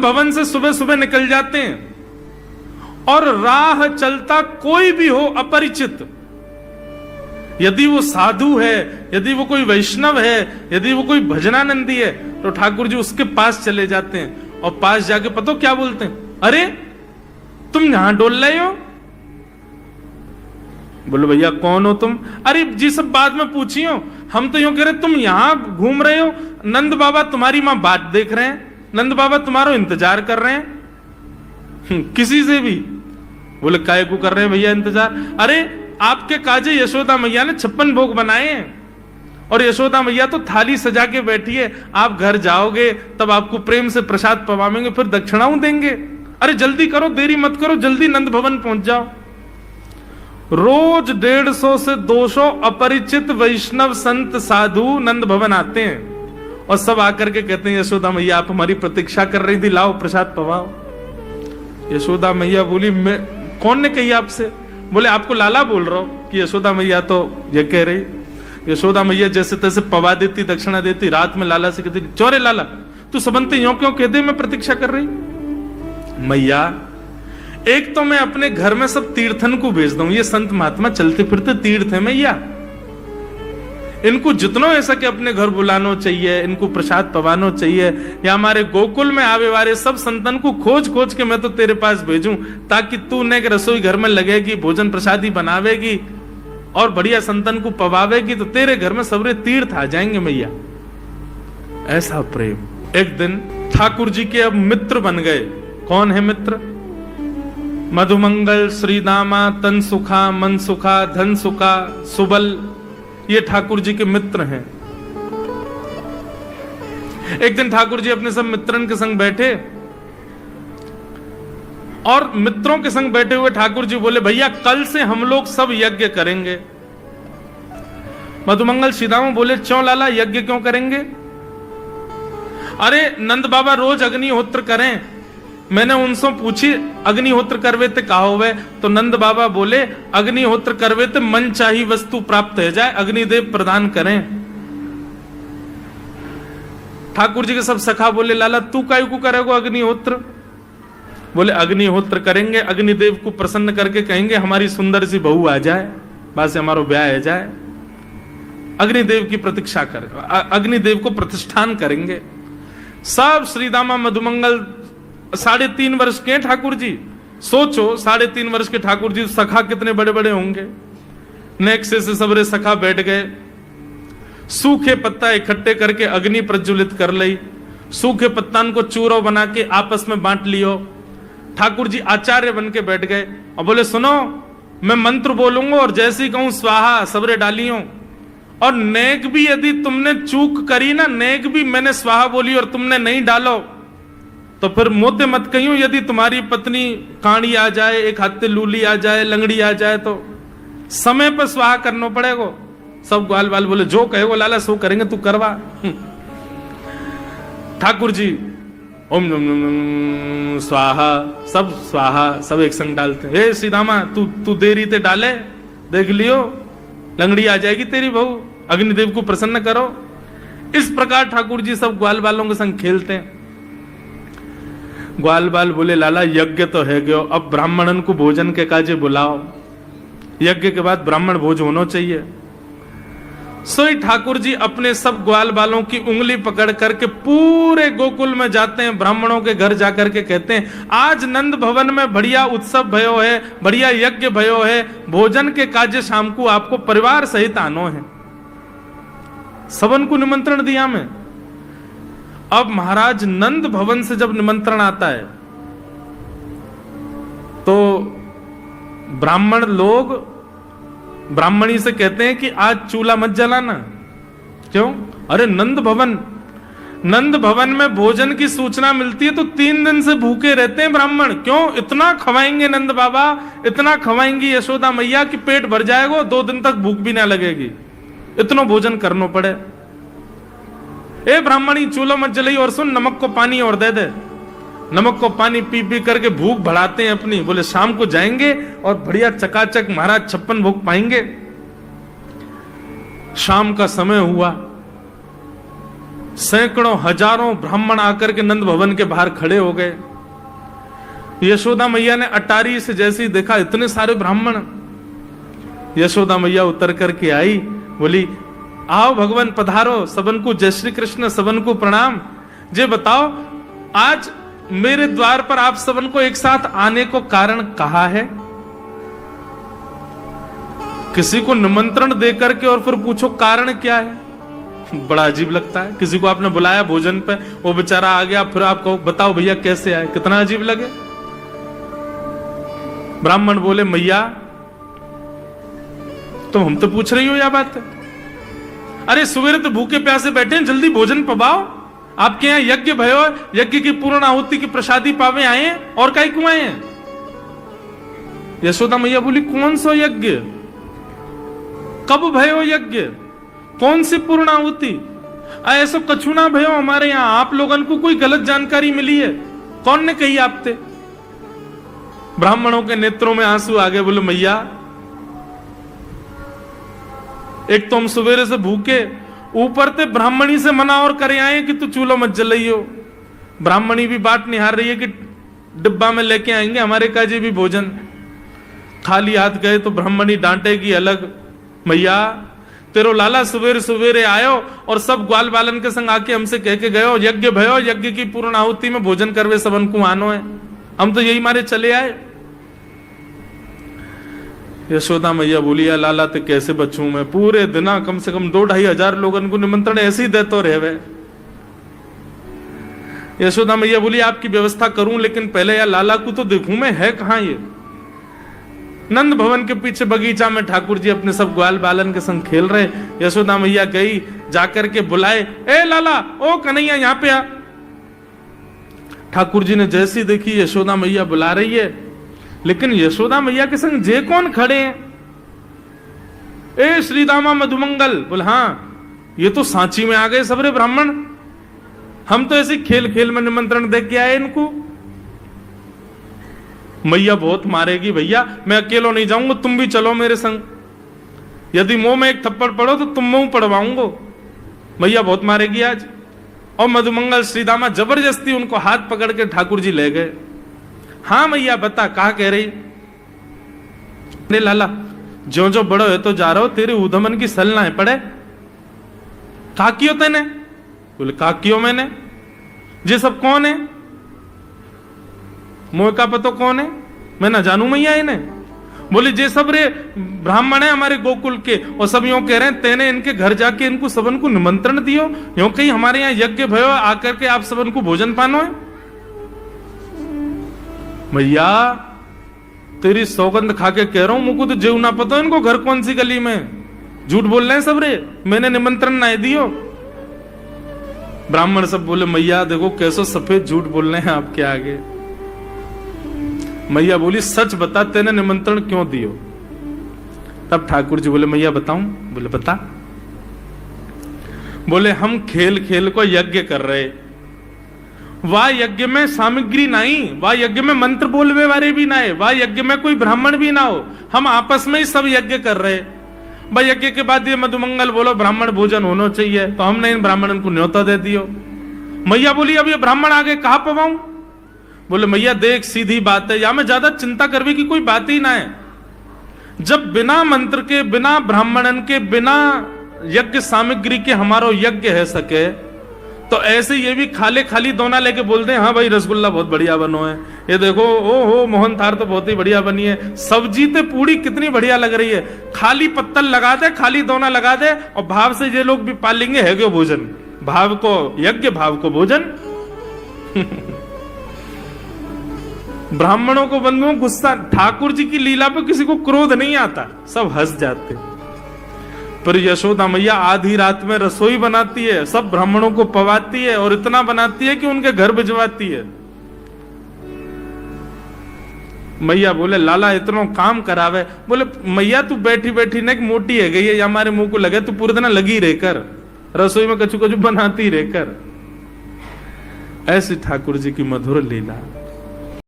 भवन से सुबह सुबह निकल जाते हैं और राह चलता कोई भी हो अपरिचित, यदि वो साधु है, यदि वो कोई वैष्णव है, यदि वो कोई भजनानंदी है, तो ठाकुर जी उसके पास चले जाते हैं और पास जाके पता क्या बोलते हैं, अरे तुम यहां डोल रहे हो? बोलो भैया कौन हो तुम? अरे जी सब बाद में पूछियो, हम तो यूं कह रहे तुम यहां घूम रहे हो, नंद बाबा तुम्हारी मां बात देख रहे हैं, नंद बाबा तुम्हारा इंतजार कर रहे हैं। किसी से भी? बोले काय को कर रहे हैं भैया इंतजार? अरे आपके काजे यशोदा मैया ने 56 भोग बनाए हैं और यशोदा मैया तो थाली सजा के बैठी है, आप घर जाओगे तब आपको प्रेम से प्रसाद पवाएंगे, फिर दक्षिणाओं देंगे। अरे जल्दी करो, देरी मत करो, जल्दी नंद भवन पहुंच जाओ। रोज 150 से 200 अपरिचित वैष्णव संत साधु नंद भवन आते हैं और सब आकर के कहते हैं यशोदा मैया आप हमारी प्रतीक्षा कर रही थी, लाओ प्रसाद पवाओ। यशोदा मैया बोली मैं कौन ने कही आपसे? बोले आपको लाला बोल रहा हूं कि यशोदा मैया तो ये कह रही। यशोदा मैया जैसे तैसे पवा देती, दक्षिणा देती, रात में लाला से कहती चोरे लाला तू सबंते यूं क्यों कहते मैं प्रतीक्षा कर रही? मैया एक तो मैं अपने घर में सब तीर्थन को भेज दूं, ये संत महात्मा चलते फिरते तीर्थ है मैया, इनको जितना ऐसा कि अपने घर बुलाना चाहिए, इनको प्रसाद पवाना चाहिए, या हमारे गोकुल में आवे वाले सब संतन को खोज खोज के मैं तो तेरे पास भेजूं ताकि तू ने रसोई घर में लगेगी, भोजन प्रसादी बनावेगी और बढ़िया संतन को पवावेगी, तो तेरे घर में सबरे तीर्थ आ जाएंगे मैया। ऐसा प्रेम। एक दिन ठाकुर जी के अब मित्र बन गए। कौन है मित्र? मधुमंगल, श्रीदामा, तन सुखा, मन सुखा, धन सुखा, सुबल, ये ठाकुर जी के मित्र हैं। एक दिन ठाकुर जी अपने सब मित्रन के संग बैठे और मित्रों के संग बैठे हुए ठाकुर जी बोले भैया कल से हम लोग सब यज्ञ करेंगे। मधुमंगल श्रीदामा बोले क्यों लाला यज्ञ क्यों करेंगे? अरे नंद बाबा रोज अग्निहोत्र करें, मैंने उनसे पूछी अग्निहोत्र करवे ते कहा हुए, तो नंद बाबा बोले अग्निहोत्र करवे ते मन चाही वस्तु प्राप्त हो जाए, अग्निदेव प्रदान करें। ठाकुर जी के सब सखा बोले लाला तू काहे को करेगो अग्निहोत्र? बोले अग्निहोत्र करेंगे, अग्निदेव को प्रसन्न करके कहेंगे हमारी सुंदर सी बहू आ जाए, बस हमारा ब्याह हो जाए। अग्निदेव की प्रतीक्षा कर, अग्निदेव को प्रतिष्ठान करेंगे। सब श्रीदामा मधुमंगल 3.5 वर्ष के ठाकुर जी, सोचो 3.5 वर्ष के ठाकुर जी, सखा कितने बड़े बड़े होंगे। नेक्से से सबरे सखा बैठ गए, सूखे पत्ता इकट्ठे करके अग्नि प्रज्वलित कर ली, सूखे पत्तान को चूरो बना के आपस में बांट लियो। ठाकुर जी आचार्य बन के बैठ गए और बोले सुनो मैं मंत्र बोलूंगा और जैसे ही कहूं स्वाहा सबरे डालियो, और नेक भी यदि तुमने चूक करी ना, नेक भी मैंने स्वाहा बोली और तुमने नहीं डालो तो फिर मोते मत कहियो, यदि तुम्हारी पत्नी काणी आ जाए, एक हाथे लूली आ जाए, लंगड़ी आ जाए तो समय पर स्वाहा करना पड़ेगा। सब ग्वाल बाल बोले जो कहेगो लाला सो करेंगे, तू करवा। ठाकुर जी ओम स्वाहा, सब एक संग डालते। हे श्रीदामा तू देरी ते डाले, देख लियो लंगड़ी आ जाएगी तेरी बहू, अग्निदेव को प्रसन्न करो। इस प्रकार ठाकुर जी सब ग्वाल बालों के संग खेलते हैं। ग्वाल बाल बोले लाला यज्ञ तो है गयो, अब ब्राह्मणन को भोजन के काजे बुलाओ, यज्ञ के बाद ब्राह्मण भोज होना चाहिए। सोई ठाकुर जी अपने सब ग्वाल बालों की उंगली पकड़ करके पूरे गोकुल में जाते हैं, ब्राह्मणों के घर जाकर के कहते हैं आज नंद भवन में बढ़िया उत्सव भयो है, बढ़िया यज्ञ भयो है, भोजन के काजे शाम को आपको परिवार सहित आनो है। सबन को निमंत्रण दिया मैं। अब महाराज नंद भवन से जब निमंत्रण आता है तो ब्राह्मण लोग ब्राह्मणी से कहते हैं कि आज चूल्हा मत जलाना। क्यों? अरे नंद भवन में भोजन की सूचना मिलती है तो 3 दिन से भूखे रहते हैं ब्राह्मण। क्यों? इतना खवाएंगे नंद बाबा, इतना खवाएंगी यशोदा मैया कि पेट भर जाएगा, 2 दिन तक भूख भी ना लगेगी, इतना भोजन करना पड़े। ए ब्राह्मणी चूल्हा मत जलाई और सुन नमक को पानी और दे दे। नमक को पानी पी पी करके भूख बढ़ाते हैं अपनी। बोले शाम को जाएंगे और बढ़िया चकाचक महाराज 56 भोग पाएंगे। शाम का समय हुआ, सैकड़ों हजारों ब्राह्मण आकर के नंद भवन के बाहर खड़े हो गए। यशोदा मैया ने अटारी से जैसे ही देखा इतने सारे ब्राह्मण, यशोदा मैया उतर करके आई, बोली आओ भगवान पधारो, सबन को जय श्री कृष्ण, सबन को प्रणाम। जे बताओ आज मेरे द्वार पर आप सबन को एक साथ आने को कारण कहा है? किसी को निमंत्रण देकर के और फिर पूछो कारण क्या है, बड़ा अजीब लगता है। किसी को आपने बुलाया भोजन पे, वो बेचारा आ गया, फिर आपको बताओ भैया कैसे आए, कितना अजीब लगे। ब्राह्मण बोले मैया तो हम तो पूछ रही हो यह बात है, अरे सवेरे तो भूखे प्यासे बैठे हैं, जल्दी भोजन पवाओ। आपके यहाँ यज्ञ भयो, यज्ञ की पूर्ण आहुति की प्रसादी पावे आए हैं, और काई क्यों आए हैं? यशोदा मैया बोली कौन सा यज्ञ, कब भयो यज्ञ, कौन सी पूर्ण आहुति? ऐसा कछु ना भयो हमारे यहाँ, आप लोगों को कोई गलत जानकारी मिली है, कौन ने कही आपते? ब्राह्मणों के नेत्रों में आंसू आ गए, बोले मैया एक तो हम सवेरे से भूखे, ऊपर ते ब्राह्मणी से मना और करे आए कि तू चूल्हा मत जलाइयो। ब्राह्मणी भी बात निहार रही है कि डिब्बा में लेके आएंगे हमारे काजी भी भोजन। खाली हाथ गए तो ब्राह्मणी डांटेगी अलग, मैया तेरो लाला सवेरे सवेरे आयो और सब ग्वाल बालन के संग आके हमसे कह के गयो यज्ञ भयो, यज्ञ की पूर्ण आहुति में भोजन करवे सबन को आनो है, हम तो यही मारे चले आए। यशोदा मैया बोली या लाला ते कैसे बचूं मैं, पूरे दिन कम से कम 2-2.5 हजार लोगन को निमंत्रण ऐसे ही देते रहे। यशोदा मैया बोली आपकी व्यवस्था करूं, लेकिन पहले या लाला को तो देखूं मैं, है कहां ये? नंद भवन के पीछे बगीचा में ठाकुर जी अपने सब ग्वाल बालन के संग खेल रहे। यशोदा मैया गई, जाकर के बुलाए, ए लाला, ओ कन्हैया यहाँ पे आ। ठाकुर जी ने जैसी देखी यशोदा मैया बुला रही है, लेकिन यशोदा मैया के संग जे कौन खड़े हैं? ए श्रीदामा मधुमंगल। बोले हाँ ये तो सांची में आ गए सबरे ब्राह्मण, हम तो ऐसे खेल खेल में निमंत्रण दे के आए इनको। मैया बहुत मारेगी भैया, मैं अकेलो नहीं जाऊंगा, तुम भी चलो मेरे संग, यदि मुंह में एक थप्पड़ पड़ो तो तुम मुंह पड़वाऊंगा। मैया बहुत मारेगी आज। और मधुमंगल श्रीदामा जबरदस्ती उनको हाथ पकड़ के ठाकुर जी ले गए। हाँ मैया बता, कहा कह रही? अरे लाला जो जो बड़ो है तो जा रहा हो, तेरे उधमन की सल ना है पड़े। का कियो तेने? बोले का कियो मैंने? ये सब कौन है? मोह का पतो कौन है? मैं ना जानू मैया इन्हें। बोले जे सब रे ब्राह्मण है हमारे गोकुल के, और सब यूं कह रहे हैं तेने इनके घर जाके इनको सबन को निमंत्रण दियो, यूं कहीं हमारे यहाँ यज्ञ भयो आकर के आप सबन को भोजन पानो है। मैया तेरी सौगंध खा के कह रहा हूं, मुझको तो जेव ना पता इनको घर कौन सी गली में, झूठ बोल रहे हैं सब रे, मैंने निमंत्रण ना दियो। ब्राह्मण सब बोले मैया देखो कैसो सफेद झूठ बोल रहे हैं आपके आगे। मैया बोली सच बता, तेने निमंत्रण क्यों दियो? तब ठाकुर जी बोले मैया बताऊं? बोले बता। बोले हम खेल खेल को यज्ञ कर रहे, वाह यज्ञ में सामग्री नहीं, वाह यज्ञ में मंत्र बोलवे वाले भी ना है, वाह यज्ञ में कोई ब्राह्मण भी ना हो, हम आपस में ही सब यज्ञ कर रहे। भाई यज्ञ के बाद ये मधुमंगल बोलो ब्राह्मण भोजन होना चाहिए, तो हमने इन ब्राह्मणों को न्योता दे दियो। मैया बोली अब ये ब्राह्मण आगे कहां पवाऊं? बोले मैया देख सीधी बात है, या में ज्यादा चिंता करवे की कोई बात ही ना है। जब बिना मंत्र के, बिना ब्राह्मणन के, बिना यज्ञ सामग्री के हमारो यज्ञ है सके, तो ऐसे ये भी खाली खाली दोना लेके बोलते हैं हाँ भाई रसगुल्ला बहुत बढ़िया बनो है, ये देखो ओ हो मोहन थार तो बहुत ही बढ़िया बनी है, सब्जी तो पूरी कितनी बढ़िया लग रही है, खाली पत्तल लगा दे, खाली दोना लगा दे, और भाव से ये लोग भी पाल लेंगे है क्यों भोजन, भाव को यज्ञ भाव को भोजन। ब्राह्मणों को बंधुओं गुस्सा, ठाकुर जी की लीला पे किसी को क्रोध नहीं आता, सब हंस जाते। पर यशोदा मैया आधी रात में रसोई बनाती है, सब ब्राह्मणों को पवाती है, और इतना बनाती है कि उनके घर भिजवाती है। मैया बोले लाला इतना काम करावे। बोले मैया तू बैठी बैठी न मोटी है गई है, या हमारे मुंह को लगे, तू पूरे दिन लगी रहकर रसोई में कछु कछु बनाती रहकर। ऐसी ठाकुर जी की मधुर लीला।